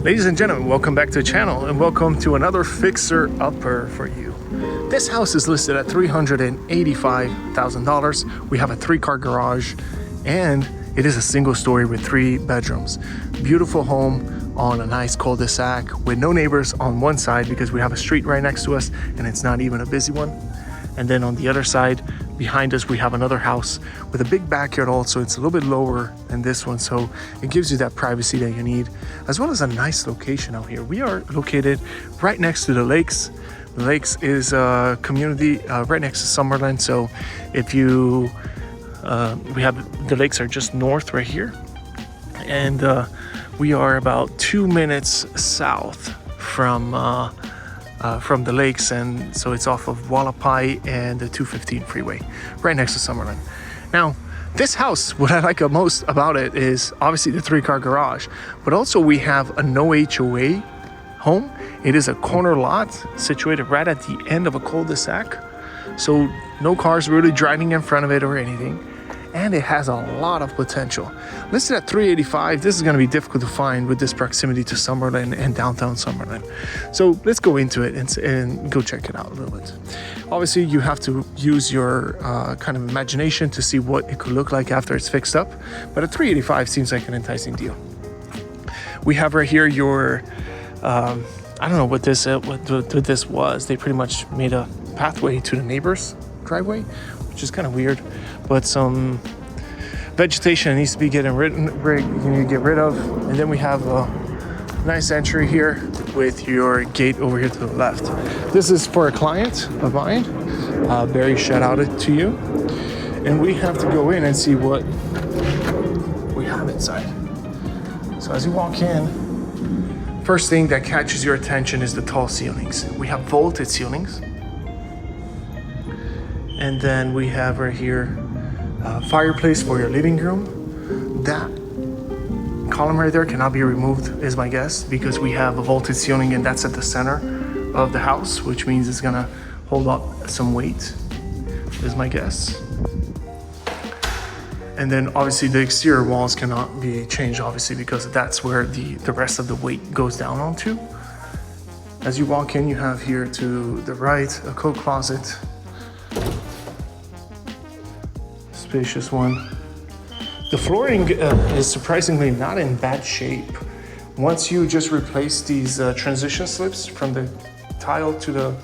Ladies and gentlemen, welcome back to the channel and welcome to another fixer-upper for you. This house is listed at $385,000. We have a 3-car garage and it is a single story with 3 bedrooms. Beautiful home on a nice cul-de-sac with no neighbors on one side because we have a street right next to us and it's not even a busy one. And then on the other side, behind us, we have another house with a big backyard also. It's a little bit lower than this one, so it gives you that privacy that you need, as well as a nice location out here. We are located right next to the lakes. The lakes is a community right next to Summerlin, so if you, the lakes are just north right here. And we are about 2 minutes south from the lakes, and so it's off of Wallapai and the 215 freeway right next to Summerlin. Now this house, what I like most about it is obviously the 3-car garage, but also we have a no HOA home. It is a corner lot situated right at the end of a cul-de-sac, so no cars really driving in front of it or anything, and it has a lot of potential. Listed at $385,000. This is going to be difficult to find with this proximity to Summerlin and downtown Summerlin. So let's go into it and go check it out a little bit. Obviously, you have to use your kind of imagination to see what it could look like after it's fixed up. But at $385,000 seems like an enticing deal. We have right here your, I don't know what this was. They pretty much made a pathway to the neighbor's driveway, which is kind of weird, but some vegetation needs to be get rid of. And then we have a nice entry here with your gate over here to the left. This is for a client of mine. Barry, shout out it to you. And we have to go in and see what we have inside. So as you walk in, first thing that catches your attention is the tall ceilings. We have vaulted ceilings. And then we have right here a fireplace for your living room. That column right there cannot be removed, is my guess, because we have a vaulted ceiling and that's at the center of the house, which means it's gonna hold up some weight, is my guess. And then obviously the exterior walls cannot be changed, obviously, because that's where the rest of the weight goes down onto. As you walk in, you have here to the right a coat closet. Spacious one. The flooring is surprisingly not in bad shape. Once you just replace these transition slips from the tile to the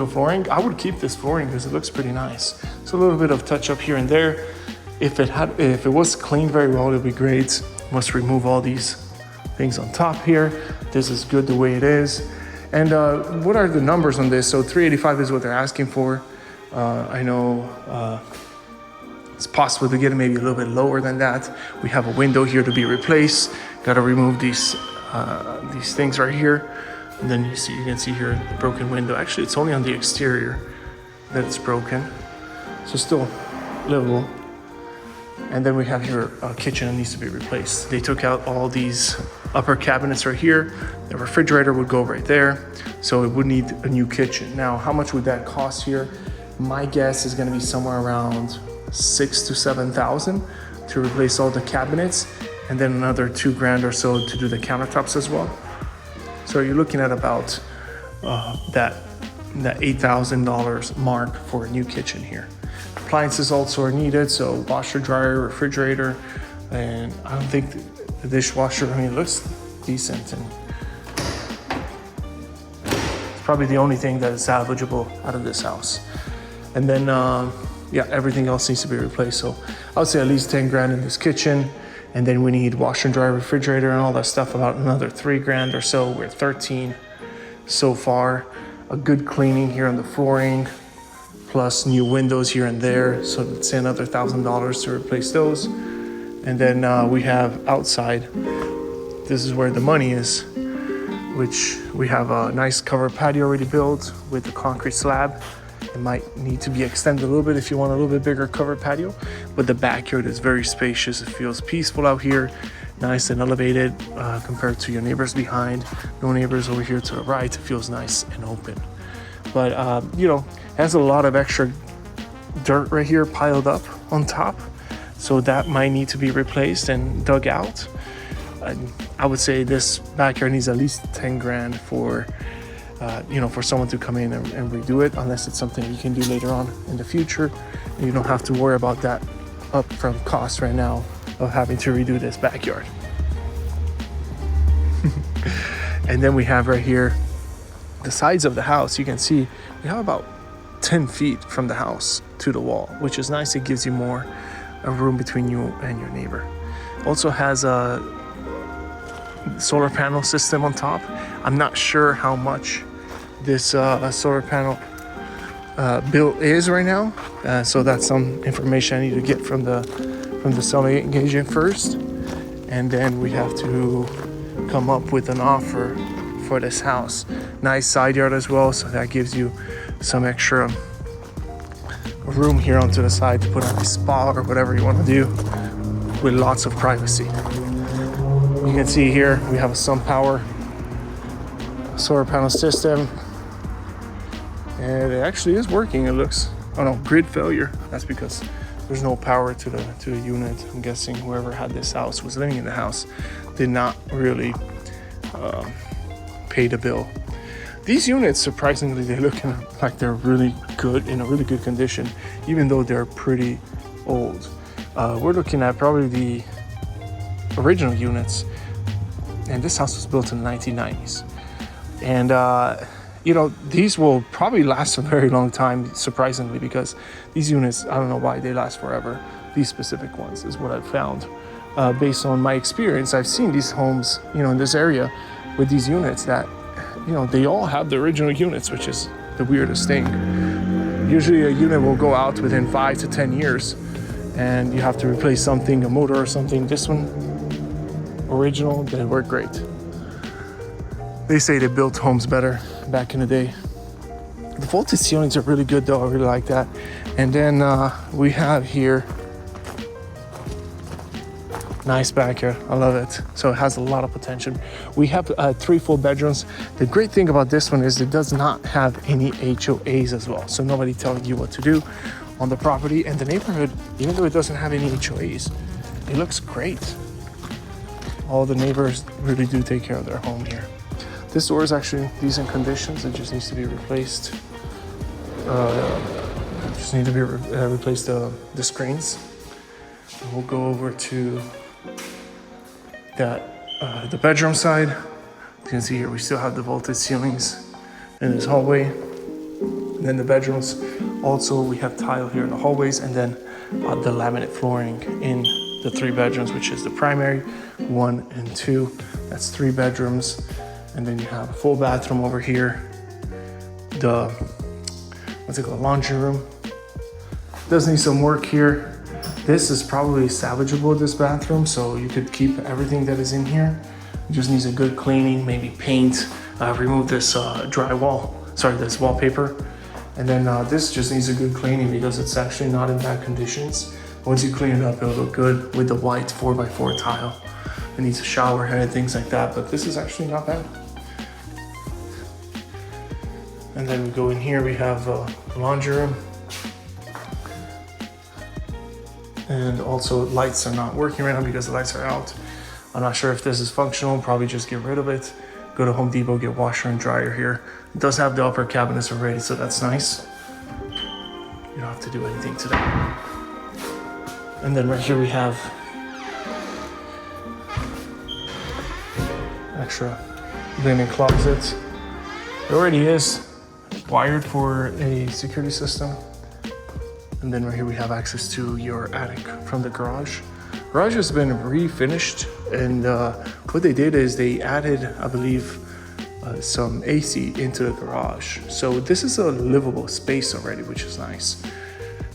flooring, I would keep this flooring because it looks pretty nice. So a little bit of touch up here and there. If it was cleaned very well, it'd be great. Must remove all these things on top here. This is good the way it is. And what are the numbers on this? So $385,000 is what they're asking for. I know it's possible to get it maybe a little bit lower than that. We have a window here to be replaced. Got to remove these things right here. And then you can see here the broken window. Actually, it's only on the exterior that it's broken. So still livable. And then we have here a kitchen that needs to be replaced. They took out all these upper cabinets right here. The refrigerator would go right there. So it would need a new kitchen. Now, how much would that cost here? My guess is gonna be somewhere around $6,000 to $7,000 to replace all the cabinets, and then another $2,000 or so to do the countertops as well. So you're looking at about that $8,000 mark for a new kitchen here. Appliances also are needed, so washer, dryer, refrigerator, and I don't think the dishwasher, I mean, it looks decent, and it's probably the only thing that is salvageable out of this house. And then yeah, everything else needs to be replaced. So I would say at least $10,000 in this kitchen. And then we need washer and dryer, refrigerator, and all that stuff, about another $3,000 or so. We're 13 so far. A good cleaning here on the flooring, plus new windows here and there. So let's say another $1,000 to replace those. And then we have outside, this is where the money is, which we have a nice covered patio already built with a concrete slab. It might need to be extended a little bit if you want a little bit bigger covered patio, but the backyard is very spacious. It feels peaceful out here, nice and elevated compared to your neighbors behind. No neighbors over here to the right. It feels nice and open. But you know, has a lot of extra dirt right here piled up on top, so that might need to be replaced and dug out. I would say this backyard needs at least 10 grand for for someone to come in and redo it, unless it's something you can do later on in the future. And you don't have to worry about that upfront cost right now of having to redo this backyard. And then we have right here the sides of the house. You can see we have about 10 feet from the house to the wall, which is nice. It gives you more room between you and your neighbor. Also has a solar panel system on top. I'm not sure how much this solar panel bill is right now, so that's some information I need to get from the selling agent first, and then we have to come up with an offer for this house. Nice side yard as well, so that gives you some extra room here onto the side to put on a spa or whatever you want to do, with lots of privacy. You can see here we have a SunPower solar panel system, and it actually is working. It looks, oh no, grid failure. That's because there's no power to the unit. I'm guessing whoever had this house, was living in the house, did not really pay the bill. These units, surprisingly, they look like they're really good, in a really good condition, even though they're pretty old. We're looking at probably the original units, and this house was built in the 1990s. And these will probably last a very long time, surprisingly, because these units, I don't know why they last forever. These specific ones is what I've found. Based on my experience, I've seen these homes, in this area with these units that, they all have the original units, which is the weirdest thing. Usually a unit will go out within 5 to 10 years and you have to replace something, a motor or something. This one, original, they work great. They say they built homes better back in the day. The vaulted ceilings are really good though, I really like that. And then we have here, nice backyard, I love it. So it has a lot of potential. We have 3 full bedrooms. The great thing about this one is it does not have any HOAs as well. So nobody telling you what to do on the property. And the neighborhood, even though it doesn't have any HOAs, it looks great. All the neighbors really do take care of their home here. This door is actually in decent conditions. It just needs to be replaced. Replace the screens. And we'll go over to the bedroom side. You can see here we still have the vaulted ceilings in this hallway. And then the bedrooms, also we have tile here in the hallways, and then the laminate flooring in the 3 bedrooms, which is the primary, 1 and 2. That's 3 bedrooms. And then you have a full bathroom over here. The, laundry room. Does need some work here. This is probably salvageable, this bathroom, so you could keep everything that is in here. It just needs a good cleaning, maybe paint, remove this this wallpaper. And then this just needs a good cleaning because it's actually not in bad conditions. Once you clean it up, it'll look good with the white 4x4 tile. It needs a shower head and things like that, but this is actually not bad. And then we go in here, we have a laundry room. And also lights are not working right now because the lights are out. I'm not sure if this is functional, probably just get rid of it. Go to Home Depot, get washer and dryer here. It does have the upper cabinets already, so that's nice. You don't have to do anything to that. And then right here we have extra linen closet. It already is wired for a security system. And then right here we have access to your attic from the garage. Garage has been refinished, and what they did is they added, I believe, some AC into the garage. So this is a livable space already, which is nice.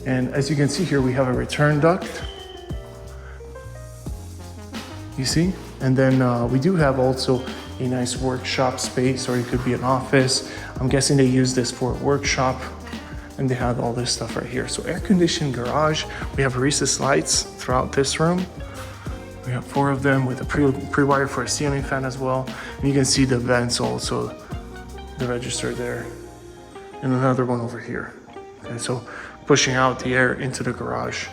And as you can see here, we have a return duct. You see? And then we do have also a nice workshop space, or it could be an office. I'm guessing they use this for a workshop, and they have all this stuff right here. So air-conditioned garage. We have recessed lights throughout this room. We have 4 of them with a pre-wire for a ceiling fan as well. And you can see the vents also, the register there, and another one over here. Okay, so pushing out the air into the garage.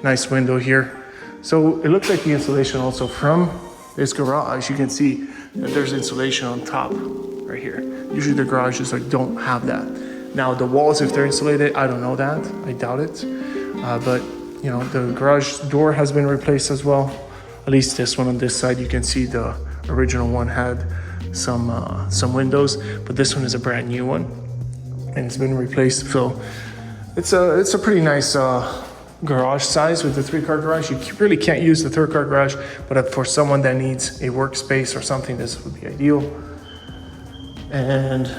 Nice window here. So it looks like the insulation also from this garage, you can see that there's insulation on top right here. Usually the garages like don't have that. Now the walls, if they're insulated, I don't know that, I doubt it. But you know, the garage door has been replaced as well. At least this one on this side, you can see the original one had some windows, but this one is a brand new one and it's been replaced. So it's a pretty nice garage size with the 3-car garage. You really can't use the 3rd car garage, but for someone that needs a workspace or something, this would be ideal. And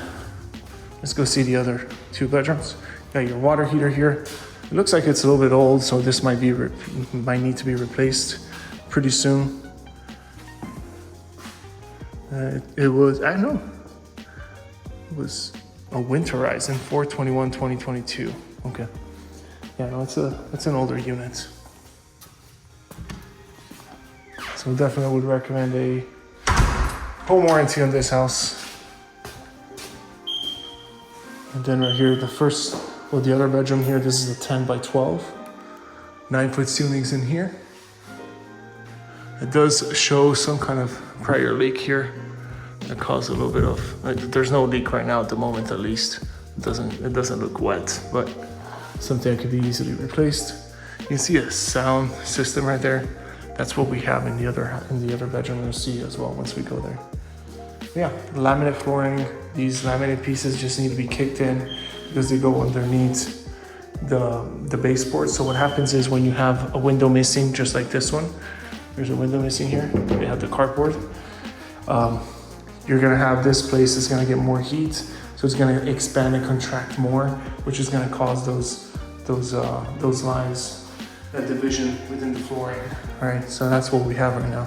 let's go see the other 2 bedrooms. Got your water heater here. It looks like it's a little bit old, so this might need to be replaced pretty soon. It was, I don't know, it was a winterized in 4/21/2022. Okay. Yeah, no, it's an older unit. So definitely would recommend a home warranty on this house. And then right here, the other bedroom here, this is a 10 by 12. 9-foot ceilings in here. It does show some kind of prior leak here that caused a little bit of, there's no leak right now at the moment at least. It doesn't look wet, but something that could be easily replaced. You can see a sound system right there. That's what we have in the other bedroom. You'll see as well once we go there. Yeah, laminate flooring. These laminate pieces just need to be kicked in because they go underneath the baseboard. So what happens is when you have a window missing, just like this one, there's a window missing here. They have the carport. You're gonna have this place is gonna get more heat, so it's gonna expand and contract more, which is gonna cause those lines, that division within the flooring. All right, so that's what we have right now.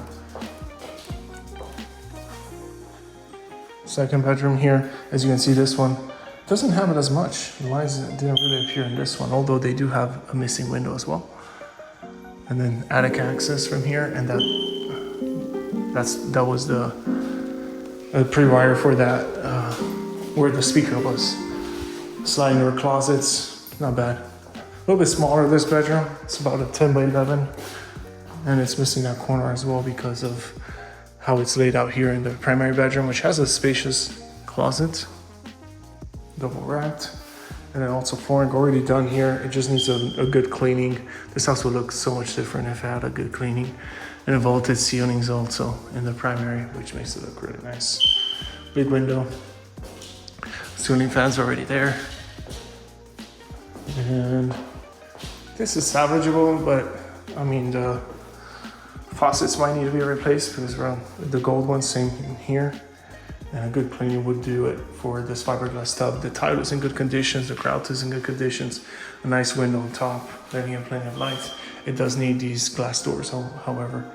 Second bedroom here, as you can see, this one doesn't have it as much. The lines didn't really appear in this one, although they do have a missing window as well. And then attic access from here, and that was the pre-wire for that, where the speaker was. Sliding door closets, not bad. A little bit smaller this bedroom. It's about a 10 by 11, and it's missing that corner as well because of how it's laid out here in the primary bedroom, which has a spacious closet, double wrapped, and then also flooring already done here. It just needs a good cleaning. This house would look so much different if it had a good cleaning. And a vaulted ceilings also in the primary, which makes it look really nice. Big window. Ceiling fans already there. And this is salvageable, but I mean, the faucets might need to be replaced because around the gold ones, same in here. And a good cleaning would do it for this fiberglass tub. The tile is in good conditions, the grout is in good conditions. A nice window on top, letting in plenty of light. It does need these glass doors, however.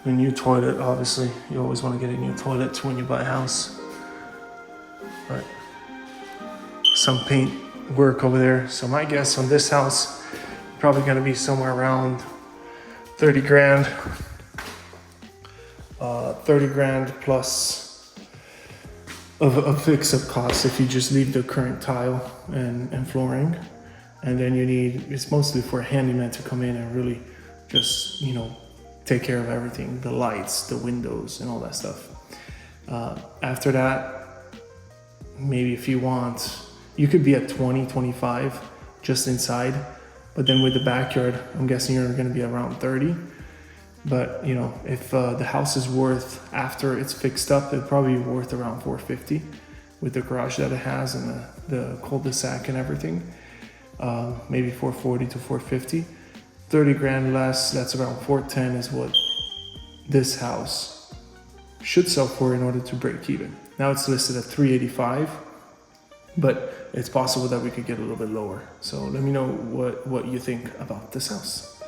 A new toilet, obviously. You always want to get a new toilet when you buy a house. But some paint work over there. So my guess on this house, probably gonna be somewhere around 30 grand. 30 grand plus of fix-up costs if you just leave the current tile and flooring. And then you need, it's mostly for a handyman to come in and really just, you know, take care of everything, the lights, the windows, and all that stuff. After that, maybe if you want, you could be at 20, 25 just inside, but then with the backyard, I'm guessing you're gonna be around 30. But you know, if the house is worth, after it's fixed up, it'd probably be worth around 450 with the garage that it has and the cul-de-sac and everything. Maybe 440 to 450. 30 grand less, that's around 410 is what this house should sell for in order to break even. Now it's listed at 385, but it's possible that we could get a little bit lower. So let me know what you think about this house.